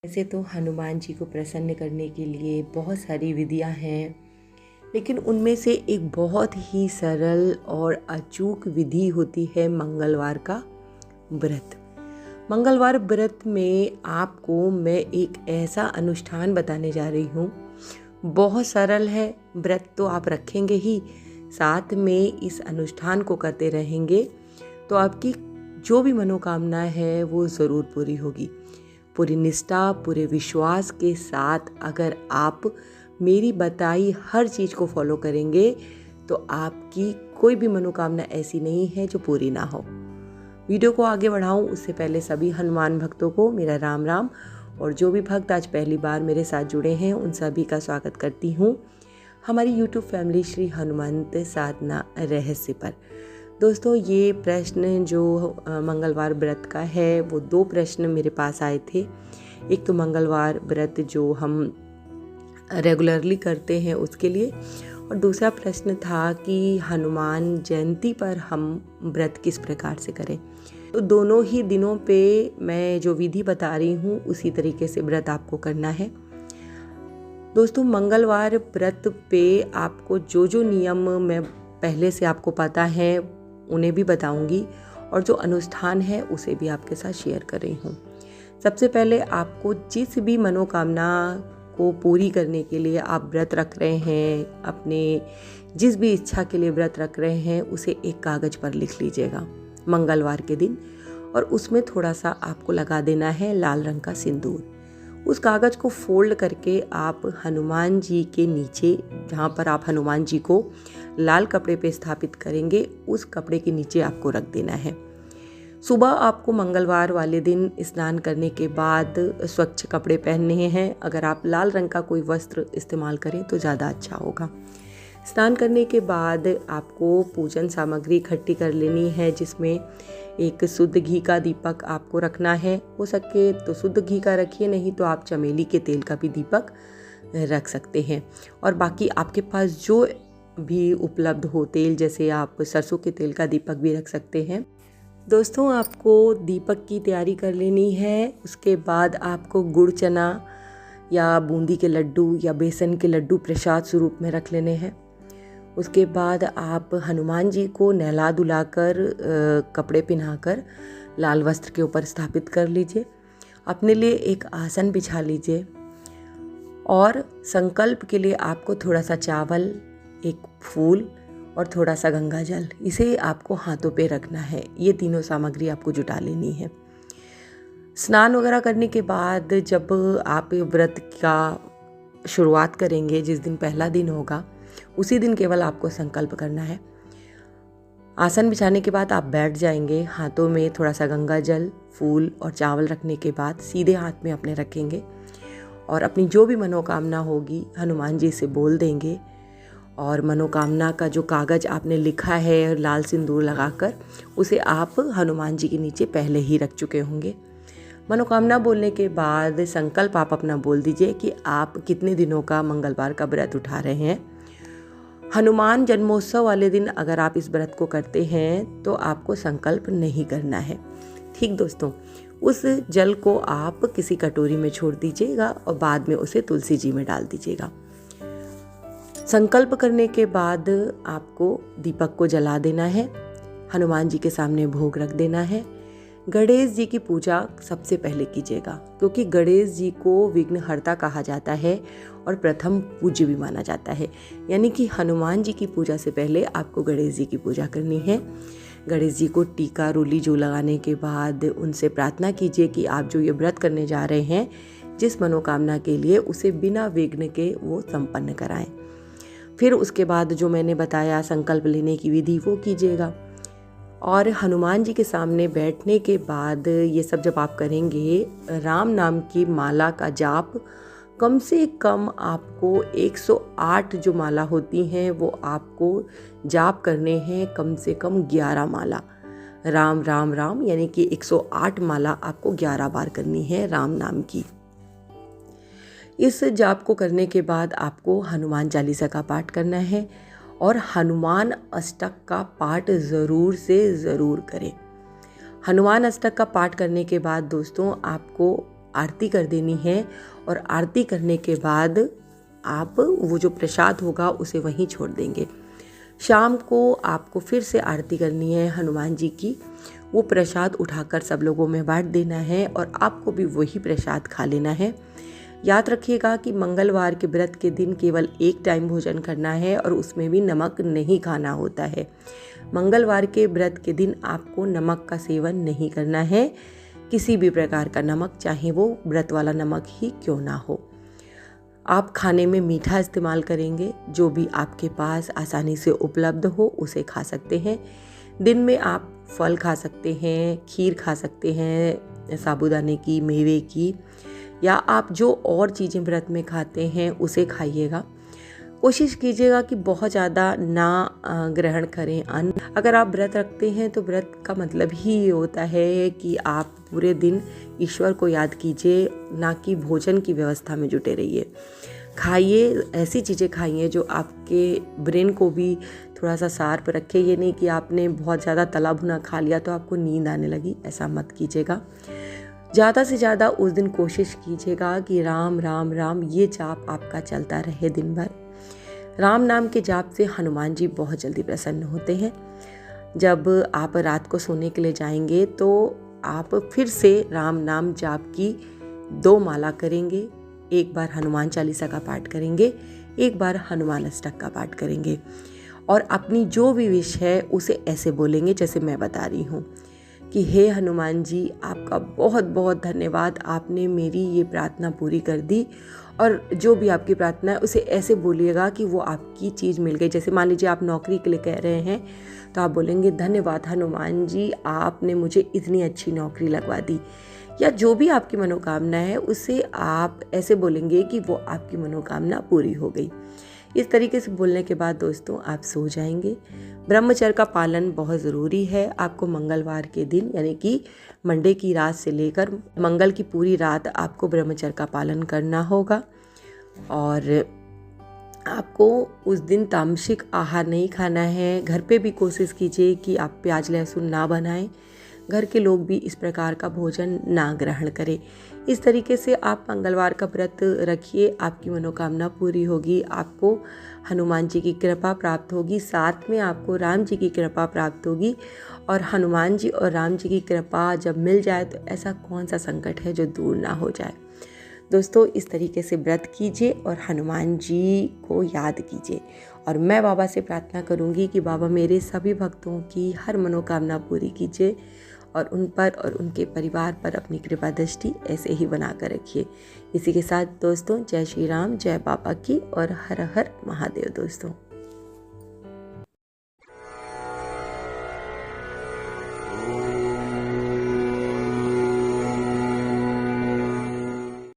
वैसे तो हनुमान जी को प्रसन्न करने के लिए बहुत सारी विधियां हैं, लेकिन उनमें से एक बहुत ही सरल और अचूक विधि होती है मंगलवार का व्रत। मंगलवार व्रत में आपको मैं एक ऐसा अनुष्ठान बताने जा रही हूँ। बहुत सरल है, व्रत तो आप रखेंगे ही, साथ में इस अनुष्ठान को करते रहेंगे तो आपकी जो भी मनोकामना है वो ज़रूर पूरी होगी। पूरी निष्ठा, पूरे विश्वास के साथ अगर आप मेरी बताई हर चीज़ को फॉलो करेंगे तो आपकी कोई भी मनोकामना ऐसी नहीं है जो पूरी ना हो। वीडियो को आगे बढ़ाऊं उससे पहले सभी हनुमान भक्तों को मेरा राम राम, और जो भी भक्त आज पहली बार मेरे साथ जुड़े हैं उन सभी का स्वागत करती हूँ हमारी यूट्यूब फैमिली श्री हनुमंत साधना रहस्य पर। दोस्तों, ये प्रश्न जो मंगलवार व्रत का है वो 2 प्रश्न मेरे पास आए थे। एक तो मंगलवार व्रत जो हम रेगुलरली करते हैं उसके लिए, और दूसरा प्रश्न था कि हनुमान जयंती पर हम व्रत किस प्रकार से करें। तो दोनों ही दिनों पे मैं जो विधि बता रही हूँ उसी तरीके से व्रत आपको करना है। दोस्तों, मंगलवार व्रत पे आपको जो जो नियम मैं पहले से आपको पता है उन्हें भी बताऊंगी, और जो अनुष्ठान है उसे भी आपके साथ शेयर कर रही हूँ। सबसे पहले आपको जिस भी मनोकामना को पूरी करने के लिए आप व्रत रख रहे हैं, अपने जिस भी इच्छा के लिए व्रत रख रहे हैं, उसे एक कागज़ पर लिख लीजिएगा मंगलवार के दिन, और उसमें थोड़ा सा आपको लगा देना है लाल रंग का सिंदूर। उस कागज़ को फोल्ड करके आप हनुमान जी के नीचे, जहाँ पर आप हनुमान जी को लाल कपड़े पे स्थापित करेंगे, उस कपड़े के नीचे आपको रख देना है। सुबह आपको मंगलवार वाले दिन स्नान करने के बाद स्वच्छ कपड़े पहनने हैं। अगर आप लाल रंग का कोई वस्त्र इस्तेमाल करें तो ज़्यादा अच्छा होगा। स्नान करने के बाद आपको पूजन सामग्री इकट्ठी कर लेनी है, जिसमें एक शुद्ध घी का दीपक आपको रखना है। हो सके तो शुद्ध घी का रखिए, नहीं तो आप चमेली के तेल का भी दीपक रख सकते हैं। और बाकी आपके पास जो भी उपलब्ध हो तेल, जैसे आप सरसों के तेल का दीपक भी रख सकते हैं। दोस्तों, आपको दीपक की तैयारी कर लेनी है। उसके बाद आपको गुड़ चना या बूंदी के लड्डू या बेसन के लड्डू प्रसाद स्वरूप में रख लेने हैं। उसके बाद आप हनुमान जी को नहला धुलाकर कपड़े पहनाकर लाल वस्त्र के ऊपर स्थापित कर लीजिए। अपने लिए एक आसन बिछा लीजिए, और संकल्प के लिए आपको थोड़ा सा चावल, एक फूल और थोड़ा सा गंगा जल, इसे आपको हाथों पे रखना है। ये तीनों सामग्री आपको जुटा लेनी है। स्नान वगैरह करने के बाद जब आप व्रत का शुरुआत करेंगे, जिस दिन पहला दिन होगा उसी दिन केवल आपको संकल्प करना है। आसन बिछाने के बाद आप बैठ जाएंगे। हाथों में थोड़ा सा गंगा जल, फूल और चावल रखने के बाद सीधे हाथ में अपने रखेंगे, और अपनी जो भी मनोकामना होगी हनुमान जी से बोल देंगे। और मनोकामना का जो कागज़ आपने लिखा है लाल सिंदूर लगाकर, उसे आप हनुमान जी के नीचे पहले ही रख चुके होंगे। मनोकामना बोलने के बाद संकल्प आप अपना बोल दीजिए कि आप कितने दिनों का मंगलवार का व्रत उठा रहे हैं। हनुमान जन्मोत्सव वाले दिन अगर आप इस व्रत को करते हैं तो आपको संकल्प नहीं करना है। ठीक दोस्तों, उस जल को आप किसी कटोरी में छोड़ दीजिएगा और बाद में उसे तुलसी जी में डाल दीजिएगा। संकल्प करने के बाद आपको दीपक को जला देना है, हनुमान जी के सामने भोग रख देना है। गणेश जी की पूजा सबसे पहले कीजिएगा, क्योंकि गणेश जी को विघ्नहर्ता कहा जाता है और प्रथम पूज्य भी माना जाता है। यानी कि हनुमान जी की पूजा से पहले आपको गणेश जी की पूजा करनी है। गणेश जी को टीका रोली जो लगाने के बाद उनसे प्रार्थना कीजिए कि आप जो ये व्रत करने जा रहे हैं, जिस मनोकामना के लिए, उसे बिना विघ्न के वो संपन्न कराएं। फिर उसके बाद जो मैंने बताया संकल्प लेने की विधि वो कीजिएगा। और हनुमान जी के सामने बैठने के बाद ये सब जब आप करेंगे, राम नाम की माला का जाप कम से कम आपको 108 जो माला होती हैं वो आपको जाप करने हैं, कम से कम 11 माला। राम राम राम यानी कि 108 माला आपको 11 बार करनी है राम नाम की। इस जाप को करने के बाद आपको हनुमान चालीसा का पाठ करना है और हनुमान अष्टक का पाठ ज़रूर से ज़रूर करें। हनुमान अष्टक का पाठ करने के बाद दोस्तों आपको आरती कर देनी है और आरती करने के बाद आप वो जो प्रसाद होगा उसे वहीं छोड़ देंगे। शाम को आपको फिर से आरती करनी है हनुमान जी की, वो प्रसाद उठाकर सब लोगों में बांट देना है और आपको भी वही प्रसाद खा लेना है। याद रखिएगा कि मंगलवार के व्रत के दिन केवल एक टाइम भोजन करना है और उसमें भी नमक नहीं खाना होता है। मंगलवार के व्रत के दिन आपको नमक का सेवन नहीं करना है, किसी भी प्रकार का नमक, चाहे वो व्रत वाला नमक ही क्यों ना हो। आप खाने में मीठा इस्तेमाल करेंगे, जो भी आपके पास आसानी से उपलब्ध हो उसे खा सकते हैं। दिन में आप फल खा सकते हैं, खीर खा सकते हैं साबूदाने की, मेवे की, या आप जो और चीज़ें व्रत में खाते हैं उसे खाइएगा। कोशिश कीजिएगा कि बहुत ज़्यादा ना ग्रहण करें अन्न। अगर आप व्रत रखते हैं तो व्रत का मतलब ही ये होता है कि आप पूरे दिन ईश्वर को याद कीजिए, ना कि भोजन की व्यवस्था में जुटे रहिए। खाइए, ऐसी चीज़ें खाइए जो आपके ब्रेन को भी थोड़ा सा शार्प रखे। ये नहीं कि आपने बहुत ज़्यादा तला भुना खा लिया तो आपको नींद आने लगी, ऐसा मत कीजिएगा। ज़्यादा से ज़्यादा उस दिन कोशिश कीजिएगा कि राम राम राम ये जाप आपका चलता रहे दिन भर। राम नाम के जाप से हनुमान जी बहुत जल्दी प्रसन्न होते हैं। जब आप रात को सोने के लिए जाएंगे तो आप फिर से राम नाम जाप की 2 माला करेंगे। एक बार हनुमान चालीसा का पाठ करेंगे, एक बार हनुमान अष्टक का पाठ करेंगे और अपनी जो भी विश है उसे ऐसे बोलेंगे जैसे मैं बता रही हूँ कि हे हनुमान जी, आपका बहुत बहुत धन्यवाद, आपने मेरी ये प्रार्थना पूरी कर दी। और जो भी आपकी प्रार्थना है उसे ऐसे बोलिएगा कि वो आपकी चीज़ मिल गई। जैसे मान लीजिए आप नौकरी के लिए कह रहे हैं तो आप बोलेंगे धन्यवाद हनुमान जी, आपने मुझे इतनी अच्छी नौकरी लगवा दी। या जो भी आपकी मनोकामना है उसे आप ऐसे बोलेंगे कि वो आपकी मनोकामना पूरी हो गई। इस तरीके से बोलने के बाद दोस्तों आप सो जाएंगे। ब्रह्मचर्य का पालन बहुत ज़रूरी है। आपको मंगलवार के दिन यानी कि मंडे की रात से लेकर मंगल की पूरी रात आपको ब्रह्मचर्य का पालन करना होगा और आपको उस दिन तामसिक आहार नहीं खाना है। घर पे भी कोशिश कीजिए कि आप प्याज लहसुन ना बनाएं, घर के लोग भी इस प्रकार का भोजन ना ग्रहण करें। इस तरीके से आप मंगलवार का व्रत रखिए, आपकी मनोकामना पूरी होगी, आपको हनुमान जी की कृपा प्राप्त होगी, साथ में आपको राम जी की कृपा प्राप्त होगी। और हनुमान जी और राम जी की कृपा जब मिल जाए तो ऐसा कौन सा संकट है जो दूर ना हो जाए। दोस्तों इस तरीके से व्रत कीजिए और हनुमान जी को याद कीजिए। और मैं बाबा से प्रार्थना करूंगी कि बाबा मेरे सभी भक्तों की हर मनोकामना पूरी कीजिए और उन पर और उनके परिवार पर अपनी कृपा दृष्टि ऐसे ही बना कर रखिए। इसी के साथ दोस्तों जय श्री राम, जय बाबा की और हर हर महादेव दोस्तों।